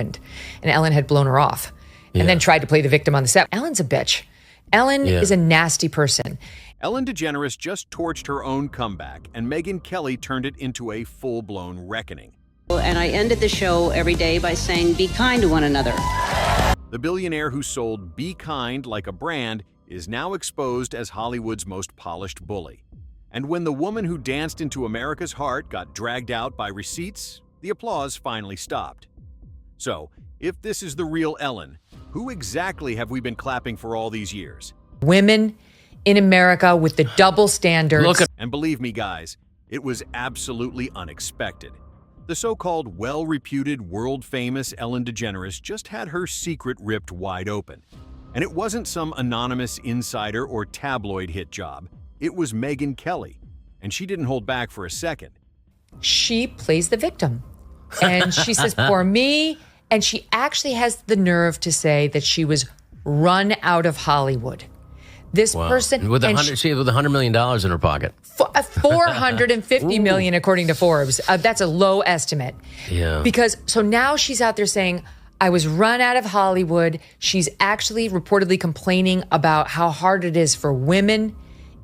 happened. And Ellen had blown her off and then tried to play the victim on the set. Ellen's a bitch. Ellen is a nasty person. Ellen DeGeneres just torched her own comeback, and Megyn Kelly turned it into a full-blown reckoning. And I ended the show every day by saying, be kind to one another. The billionaire who sold Be Kind like a brand is now exposed as Hollywood's most polished bully. And when the woman who danced into America's heart got dragged out by receipts, the applause finally stopped. So, if this is the real Ellen, who exactly have we been clapping for all these years? Women in America with the double standards. And believe me, guys, it was absolutely unexpected. The so-called well-reputed, world-famous Ellen DeGeneres just had her secret ripped wide open. And it wasn't some anonymous insider or tabloid hit job. It was Megyn Kelly, and she didn't hold back for a second. She plays the victim. And she says, poor me. And she actually has the nerve to say that she was run out of Hollywood. This person with $100 million in her pocket. $450 million, according to Forbes. That's a low estimate. Yeah. Because so now she's out there saying, I was run out of Hollywood. She's actually reportedly complaining about how hard it is for women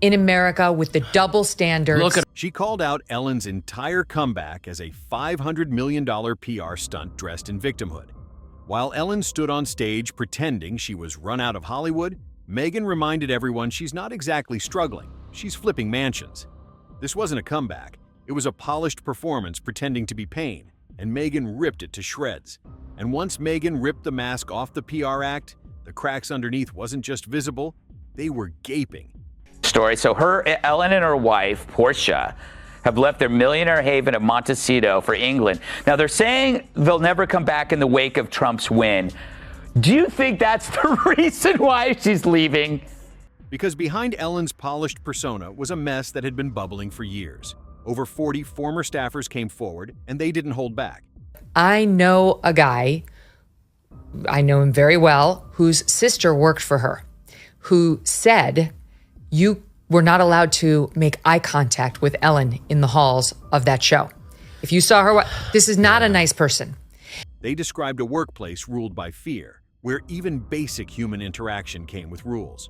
in America with the double standards. She called out Ellen's entire comeback as a $500 million PR stunt dressed in victimhood. While Ellen stood on stage pretending she was run out of Hollywood, Megyn reminded everyone she's not exactly struggling. She's flipping mansions. This wasn't a comeback. It was a polished performance pretending to be pain, and Megyn ripped it to shreds. And once Megyn ripped the mask off the PR act, the cracks underneath wasn't just visible, they were gaping. So Ellen and her wife, Portia, have left their millionaire haven of Montecito for England. Now, they're saying they'll never come back in the wake of Trump's win. Do you think that's the reason why she's leaving? Because behind Ellen's polished persona was a mess that had been bubbling for years. Over 40 former staffers came forward, and they didn't hold back. I know a guy, I know him very well, whose sister worked for her, who said, you were not allowed to make eye contact with Ellen in the halls of that show. If you saw her, this is not a nice person. They described a workplace ruled by fear, where even basic human interaction came with rules.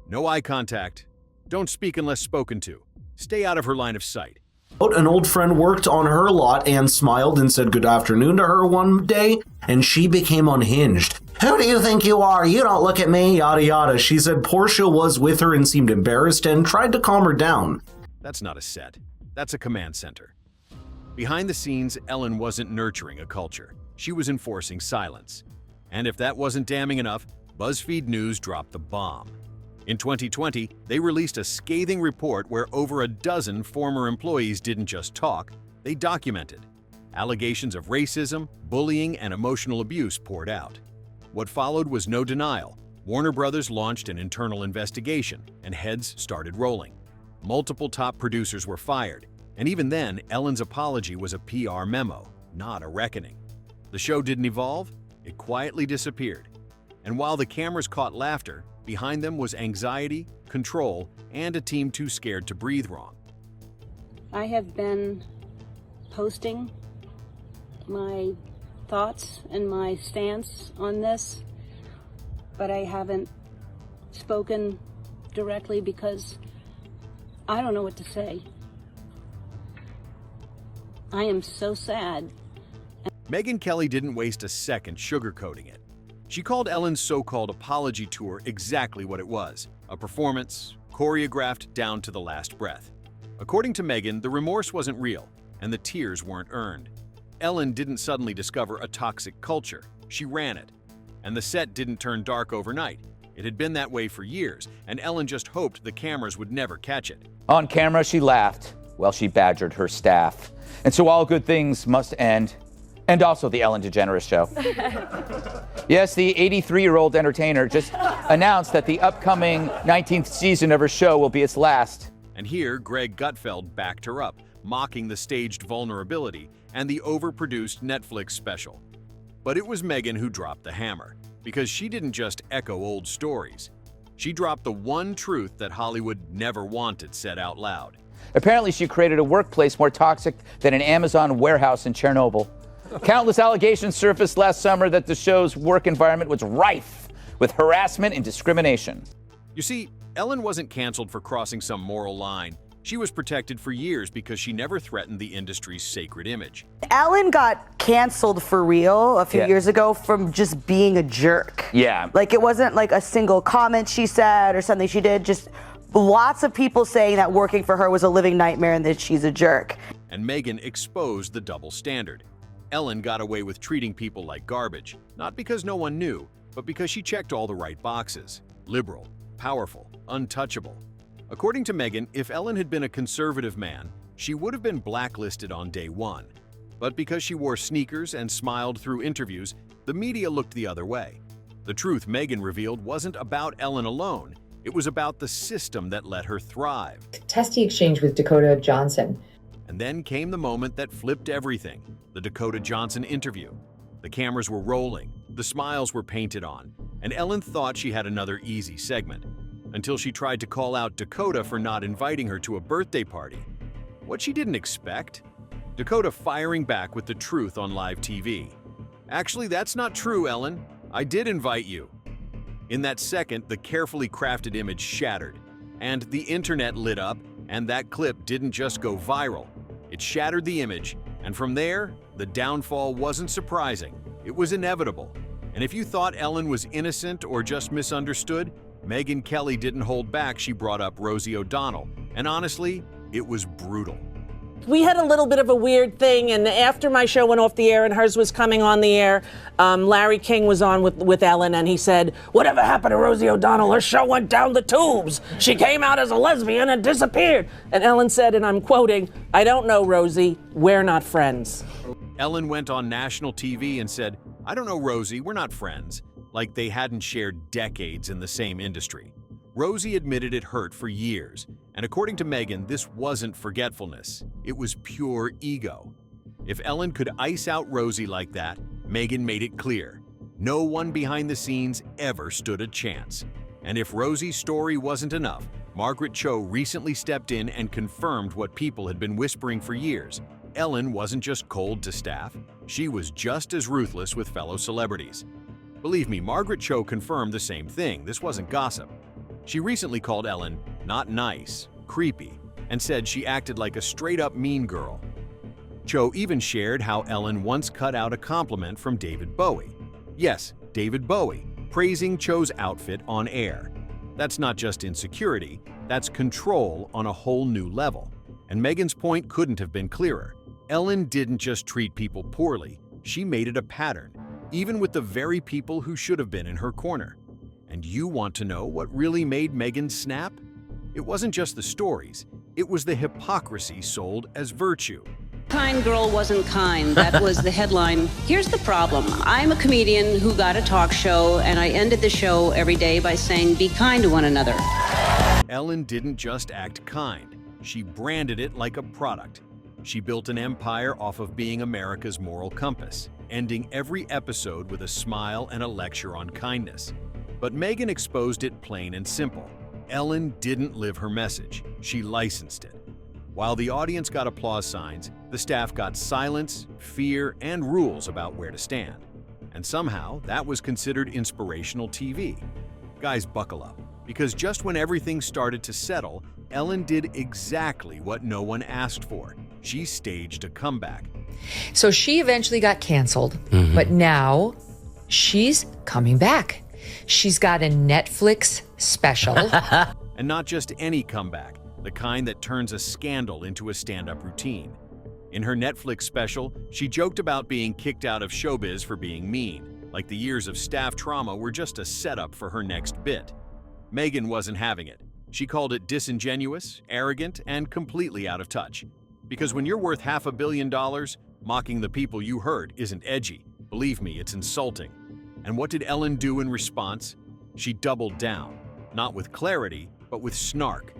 No eye contact. Don't speak unless spoken to. Stay out of her line of sight. An old friend worked on her lot and smiled and said good afternoon to her one day, and she became unhinged. Who do you think you are? You don't look at me, yada yada. She said Portia was with her and seemed embarrassed and tried to calm her down. That's not a set. That's a command center. Behind the scenes, Ellen wasn't nurturing a culture. She was enforcing silence. And if that wasn't damning enough, BuzzFeed News dropped the bomb. In 2020, they released a scathing report where over a dozen former employees didn't just talk, they documented. Allegations of racism, bullying, and emotional abuse poured out. What followed was no denial. Warner Brothers launched an internal investigation, and heads started rolling. Multiple top producers were fired, and even then, Ellen's apology was a PR memo, not a reckoning. The show didn't evolve, it quietly disappeared. And while the cameras caught laughter, behind them was anxiety, control, and a team too scared to breathe wrong. I have been posting my thoughts and my stance on this, but I haven't spoken directly because I don't know what to say. I am so sad. Megyn Kelly didn't waste a second sugarcoating it. She called Ellen's so-called apology tour exactly what it was, a performance, choreographed down to the last breath. According to Megyn, the remorse wasn't real, and the tears weren't earned. Ellen didn't suddenly discover a toxic culture, she ran it. And the set didn't turn dark overnight. It had been that way for years, and Ellen just hoped the cameras would never catch it. On camera, she laughed while she badgered her staff. And so all good things must end. And also the Ellen DeGeneres show. Yes, the 83-year-old entertainer just announced that the upcoming 19th season of her show will be its last. And here, Greg Gutfeld backed her up, mocking the staged vulnerability and the overproduced Netflix special. But it was Megyn who dropped the hammer, because she didn't just echo old stories. She dropped the one truth that Hollywood never wanted said out loud. Apparently, she created a workplace more toxic than an Amazon warehouse in Chernobyl. Countless allegations surfaced last summer that the show's work environment was rife with harassment and discrimination. You see, Ellen wasn't canceled for crossing some moral line. She was protected for years because she never threatened the industry's sacred image. Ellen got canceled for real a few years ago from just being a jerk. Yeah. Like, it wasn't like a single comment she said or something she did, just lots of people saying that working for her was a living nightmare and that she's a jerk. And Megyn exposed the double standard. Ellen got away with treating people like garbage, not because no one knew, but because she checked all the right boxes. Liberal, powerful, untouchable. According to Megyn, if Ellen had been a conservative man, she would have been blacklisted on day one. But because she wore sneakers and smiled through interviews, the media looked the other way. The truth Megyn revealed wasn't about Ellen alone. It was about the system that let her thrive. Testy exchange with Dakota Johnson. And then came the moment that flipped everything, the Dakota Johnson interview. The cameras were rolling, the smiles were painted on, and Ellen thought she had another easy segment, until she tried to call out Dakota for not inviting her to a birthday party. What she didn't expect? Dakota firing back with the truth on live TV. Actually, that's not true, Ellen. I did invite you. In that second, the carefully crafted image shattered, and the internet lit up, and that clip didn't just go viral. It shattered the image, and from there, the downfall wasn't surprising. It was inevitable. And if you thought Ellen was innocent or just misunderstood, Megyn Kelly didn't hold back. She brought up Rosie O'Donnell, and honestly, it was brutal. We had a little bit of a weird thing, and after my show went off the air and hers was coming on the air, Larry King was on with Ellen, and he said, "Whatever happened to Rosie O'Donnell? Her show went down the tubes. She came out as a lesbian and disappeared." And Ellen said, and I'm quoting, "I don't know, Rosie. We're not friends." Ellen went on national TV and said, "I don't know, Rosie, we're not friends," like they hadn't shared decades in the same industry. Rosie admitted it hurt for years, and according to Megyn, this wasn't forgetfulness. It was pure ego. If Ellen could ice out Rosie like that, Megyn made it clear. No one behind the scenes ever stood a chance. And if Rosie's story wasn't enough, Margaret Cho recently stepped in and confirmed what people had been whispering for years. Ellen wasn't just cold to staff, she was just as ruthless with fellow celebrities. Believe me, Margaret Cho confirmed the same thing. This wasn't gossip. She recently called Ellen not nice, creepy, and said she acted like a straight-up mean girl. Cho even shared how Ellen once cut out a compliment from David Bowie. Yes, David Bowie, praising Cho's outfit on air. That's not just insecurity, that's control on a whole new level. And Megyn's point couldn't have been clearer. Ellen didn't just treat people poorly, she made it a pattern, even with the very people who should have been in her corner. And you want to know what really made Megyn snap? It wasn't just the stories, it was the hypocrisy sold as virtue. Kind girl wasn't kind. That was the headline. Here's the problem. I'm a comedian who got a talk show, and I ended the show every day by saying, "Be kind to one another." Ellen didn't just act kind, she branded it like a product. She built an empire off of being America's moral compass, ending every episode with a smile and a lecture on kindness. But Megyn exposed it plain and simple. Ellen didn't live her message, she licensed it. While the audience got applause signs, the staff got silence, fear, and rules about where to stand. And somehow, that was considered inspirational TV. Guys, buckle up, because just when everything started to settle, Ellen did exactly what no one asked for. She staged a comeback. So she eventually got canceled, but now she's coming back. She's got a Netflix special. And not just any comeback, the kind that turns a scandal into a stand-up routine. In her Netflix special, she joked about being kicked out of showbiz for being mean, like the years of staff trauma were just a setup for her next bit. Megyn wasn't having it. She called it disingenuous, arrogant, and completely out of touch. Because when you're worth $500 million, mocking the people you hurt isn't edgy. Believe me, it's insulting. And what did Ellen do in response? She doubled down, not with clarity, but with snark.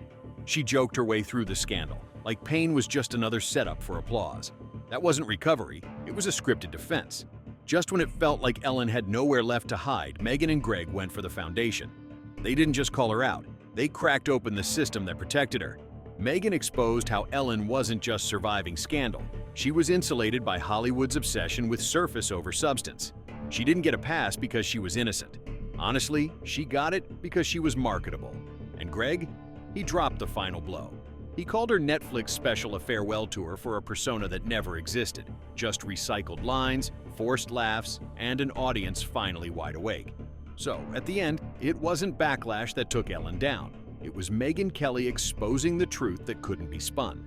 She joked her way through the scandal, like pain was just another setup for applause. That wasn't recovery, it was a scripted defense. Just when it felt like Ellen had nowhere left to hide, Megyn and Greg went for the foundation. They didn't just call her out, they cracked open the system that protected her. Megyn exposed how Ellen wasn't just surviving scandal, She was insulated by Hollywood's obsession with surface over substance. She didn't get a pass because she was innocent. Honestly, she got it because she was marketable. And Greg? He dropped the final blow. He called her Netflix special a farewell tour for a persona that never existed. Just recycled lines, forced laughs, and an audience finally wide awake. So, at the end, it wasn't backlash that took Ellen down. It was Megyn Kelly exposing the truth that couldn't be spun.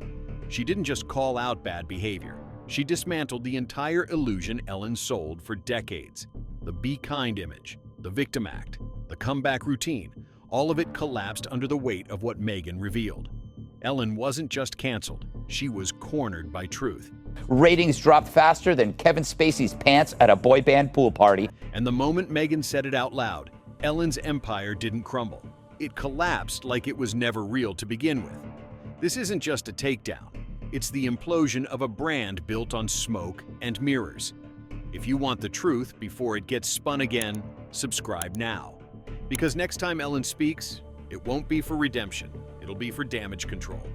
She didn't just call out bad behavior. She dismantled the entire illusion Ellen sold for decades. The be kind image, the victim act, the comeback routine, all of it collapsed under the weight of what Megyn revealed. Ellen wasn't just canceled, she was cornered by truth. Ratings dropped faster than Kevin Spacey's pants at a boy band pool party. And the moment Megyn said it out loud, Ellen's empire didn't crumble. It collapsed like it was never real to begin with. This isn't just a takedown. It's the implosion of a brand built on smoke and mirrors. If you want the truth before it gets spun again, subscribe now. Because next time Ellen speaks, it won't be for redemption, it'll be for damage control.